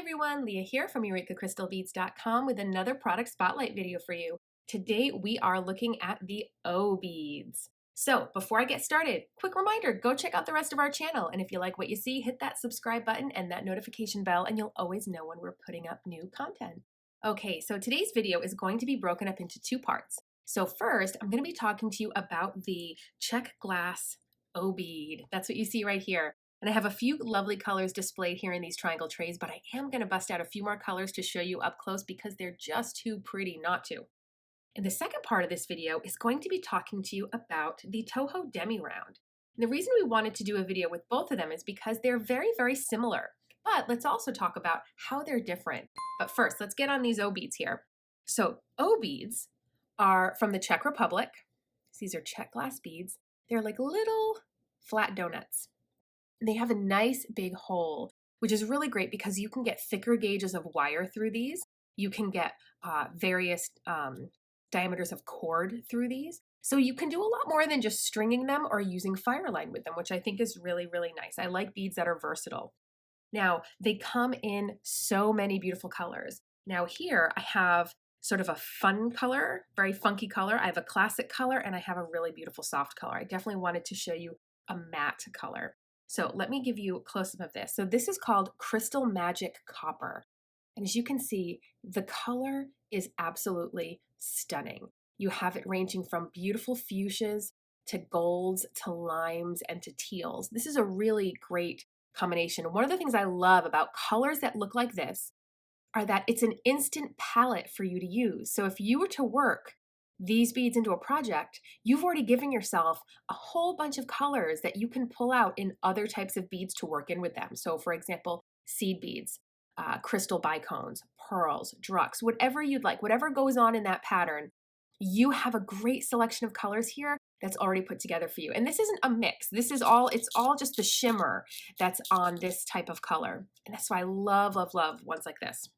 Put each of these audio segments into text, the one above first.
everyone, Leah here from EurekaCrystalBeads.com with another product spotlight video for you. Today we are looking at the O-Beads. So before I get started, quick reminder, go check out the rest of our channel. And if you like what you see, hit that subscribe button and that notification bell and you'll always know when we're putting up new content. Okay, so today's video is going to be broken up into two parts. So first, I'm going to be talking to you about the Czech Glass O-Bead. That's what you see right here. And I have a few lovely colors displayed here in these triangle trays, but I am going to bust out a few more colors to show you up close because they're just too pretty not to. And the second part of this video is going to be talking to you about the Toho Demi Round. And the reason we wanted to do a video with both of them is because they're very, very similar. But let's also talk about how they're different. But first, let's get on these O-Beads here. So O-Beads are from the Czech Republic. These are Czech Glass beads. They're like little flat donuts. They have a nice big hole, which is really great because you can get thicker gauges of wire through these. You can get various diameters of cord through these. So you can do a lot more than just stringing them or using fireline with them, which I think is really, really nice. I like beads that are versatile. Now, they come in so many beautiful colors. Now here I have sort of a fun color, very funky color. I have a classic color and I have a really beautiful soft color. I definitely wanted to show you a matte color. So let me give you a close-up of this. So this is called Crystal Magic Copper. And as you can see, the color is absolutely stunning. You have it ranging from beautiful fuchsias to golds to limes and to teals. This is a really great combination. One of the things I love about colors that look like this are that it's an instant palette for you to use. So if you were to work these beads into a project, you've already given yourself a whole bunch of colors that you can pull out in other types of beads to work in with them. So for example, seed beads, crystal bicones, pearls, drucks, whatever you'd like, whatever goes on in that pattern, you have a great selection of colors here that's already put together for you. And this isn't a mix. It's all just the shimmer that's on this type of color. And that's why I love, love, love ones like this.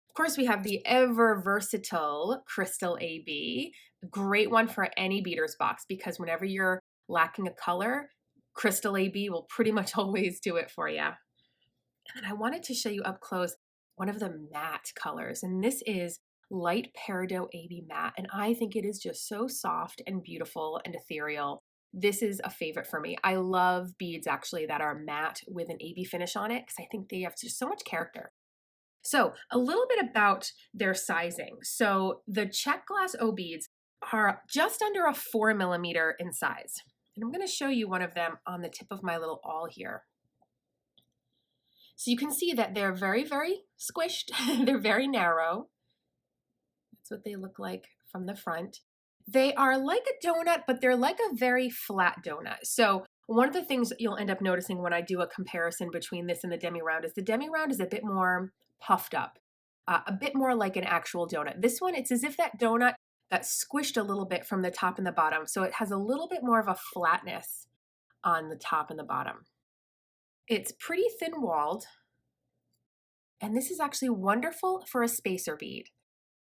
Of course, we have the ever versatile Crystal AB, great one for any beader's box because whenever you're lacking a color, Crystal AB will pretty much always do it for you. And I wanted to show you up close one of the matte colors, and this is light Peridot AB matte, and I think it is just so soft and beautiful and ethereal. This is a favorite for me. I love beads actually that are matte with an AB finish on it because I think they have just so much character. So a little bit about their sizing. So the Czech Glass O-Beads are just under a 4 millimeter in size. And I'm going to show you one of them on the tip of my little awl here. So you can see that they're very, very squished. They're very narrow. That's what they look like from the front. They are like a donut, but they're like a very flat donut. So one of the things you'll end up noticing when I do a comparison between this and the Demi Round is the Demi Round is a bit more puffed up, a bit more like an actual donut. This one, it's as if that donut got squished a little bit from the top and the bottom. So it has a little bit more of a flatness on the top and the bottom. It's pretty thin-walled, and this is actually wonderful for a spacer bead.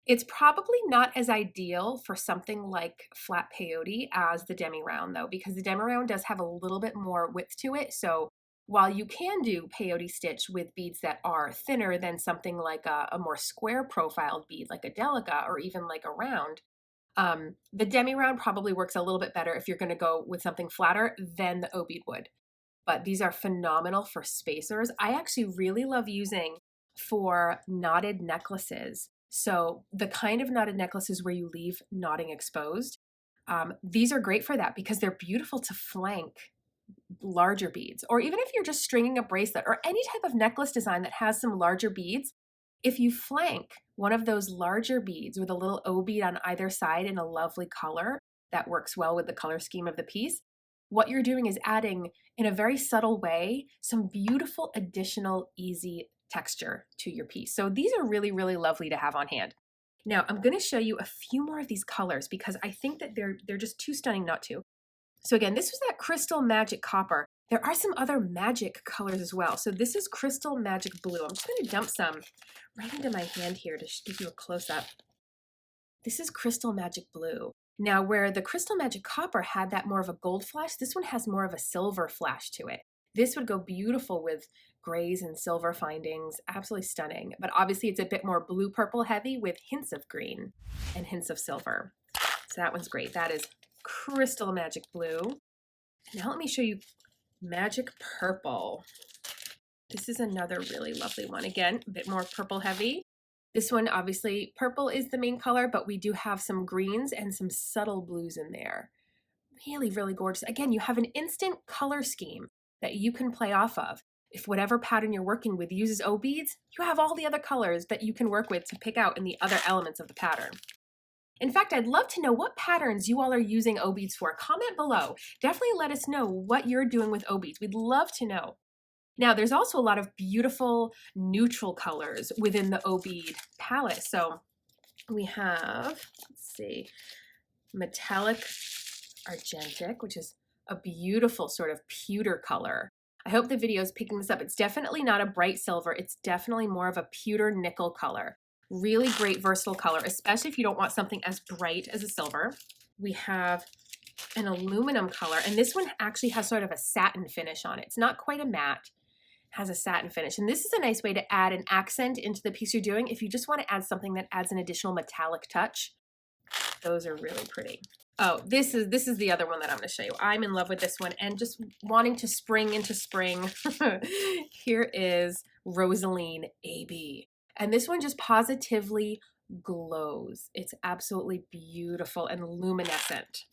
It's probably not as ideal for something like flat peyote as the Demi Round though, because the Demi Round does have a little bit more width to it. So while you can do peyote stitch with beads that are thinner than something like a more square profiled bead like a delica or even like a round, the Demi Round probably works a little bit better if you're going to go with something flatter than the O-Bead would. But these are phenomenal for spacers. I actually really love using for knotted necklaces. So the kind of knotted necklaces where you leave knotting exposed, these are great for that because they're beautiful to flank larger beads. Or even if you're just stringing a bracelet or any type of necklace design that has some larger beads, if you flank one of those larger beads with a little O-bead on either side in a lovely color that works well with the color scheme of the piece, what you're doing is adding, in a very subtle way, some beautiful additional easy texture to your piece. So these are really, really lovely to have on hand. Now I'm going to show you a few more of these colors because I think that they're just too stunning not to. So again, this was that Crystal Magic Copper. There are some other magic colors as well. So this is Crystal Magic Blue. I'm just going to dump some right into my hand here to give you a close-up. This is Crystal Magic Blue. Now where the Crystal Magic Copper had that more of a gold flash, this one has more of a silver flash to it. This would go beautiful with grays and silver findings, absolutely stunning. But obviously it's a bit more blue purple heavy with hints of green and hints of silver. So that one's great. That is Crystal Magic Blue. Now let me show you Magic Purple. This is another really lovely one. Again, a bit more purple heavy. This one, obviously, purple is the main color, but we do have some greens and some subtle blues in there. Really, really gorgeous. Again, you have an instant color scheme that you can play off of. If whatever pattern you're working with uses O-beads, you have all the other colors that you can work with to pick out in the other elements of the pattern. In fact, I'd love to know what patterns you all are using O-beads for. Comment below. Definitely let us know what you're doing with O-beads. We'd love to know. Now, there's also a lot of beautiful neutral colors within the O-bead palette. So we have, let's see, metallic argentic, which is a beautiful sort of pewter color. I hope the video is picking this up. It's definitely not a bright silver. It's definitely more of a pewter nickel color. Really great versatile color, especially if you don't want something as bright as a silver. We have an aluminum color, and this one actually has sort of a satin finish on it. It's not quite a matte, has a satin finish. And this is a nice way to add an accent into the piece you're doing if you just want to add something that adds an additional metallic touch. Those are really pretty. Oh, this is the other one that I'm going to show you. I'm in love with this one and just wanting to spring into spring. Here is Rosaline AB. And this one just positively glows. It's absolutely beautiful and luminescent.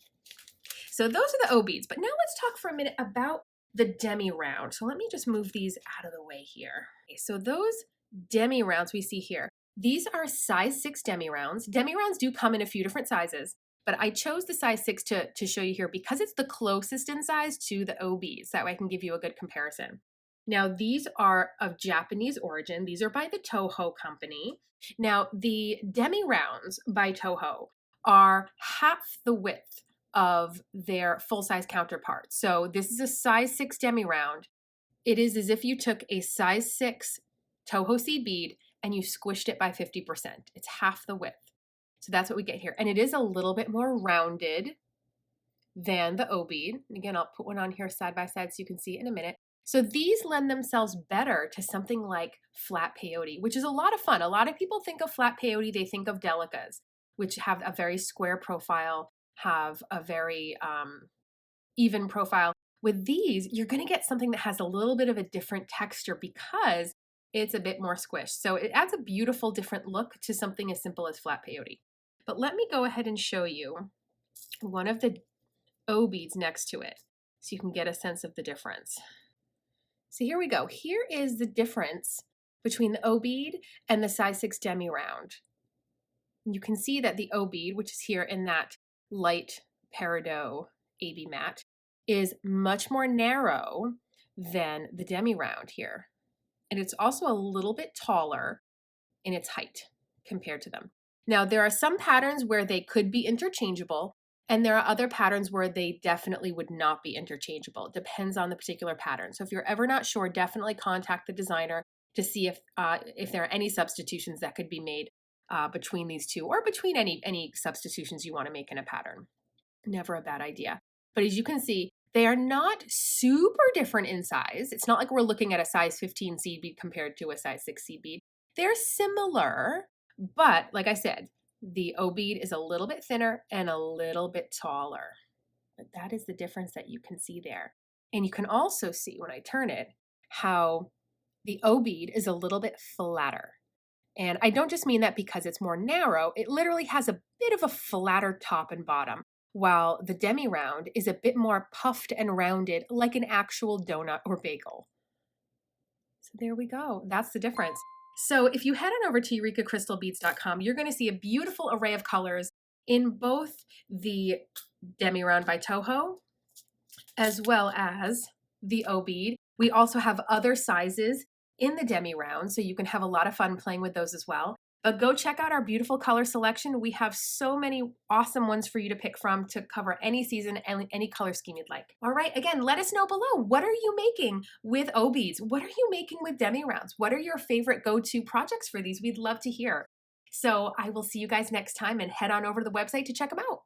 So those are the O-beads. But now let's talk for a minute about the Demi Round. So let me just move these out of the way here. Okay, so those Demi Rounds we see here, these are size 6 Demi Rounds. Demi Rounds do come in a few different sizes, but I chose the size 6 to show you here because it's the closest in size to the O-beads. That way I can give you a good comparison. Now, these are of Japanese origin. These are by the Toho company. Now, the Demi Rounds by Toho are half the width of their full-size counterparts. So this is a size 6 Demi Round. It is as if you took a size 6 Toho seed bead and you squished it by 50%. It's half the width. So that's what we get here. And it is a little bit more rounded than the O-bead. Again, I'll put one on here side by side so you can see it in a minute. So these lend themselves better to something like flat peyote, which is a lot of fun. A lot of people think of flat peyote, they think of delicas, which have a very square profile, have a very even profile. With these, you're going to get something that has a little bit of a different texture because it's a bit more squished. So it adds a beautiful different look to something as simple as flat peyote. But let me go ahead and show you one of the O-beads next to it so you can get a sense of the difference. So here we go. Here is the difference between the O-bead and the size 6 Demi Round. You can see that the O-bead, which is here in that light Peridot AB matte, is much more narrow than the Demi Round here. And it's also a little bit taller in its height compared to them. Now, there are some patterns where they could be interchangeable, and there are other patterns where they definitely would not be interchangeable. It depends on the particular pattern. So if you're ever not sure, definitely contact the designer to see if there are any substitutions that could be made between these two, or between any substitutions you want to make in a pattern. Never a bad idea. But as you can see, they are not super different in size. It's not like we're looking at a size 15 seed bead compared to a size 6 seed bead. They're similar, but like I said, the O-bead is a little bit thinner and a little bit taller. But that is the difference that you can see there. And you can also see when I turn it, how the O-bead is a little bit flatter. And I don't just mean that because it's more narrow, it literally has a bit of a flatter top and bottom, while the Demi Round is a bit more puffed and rounded like an actual donut or bagel. So there we go. That's the difference. So if you head on over to EurekaCrystalBeads.com, you're going to see a beautiful array of colors in both the Demi Round by Toho as well as the O-bead. We also have other sizes in the Demi Round, so you can have a lot of fun playing with those as well. But go check out our beautiful color selection. We have so many awesome ones for you to pick from to cover any season and any color scheme you'd like. All right, again, let us know below. What are you making with O-beads? What are you making with Demi Rounds? What are your favorite go-to projects for these? We'd love to hear. So I will see you guys next time, and head on over to the website to check them out.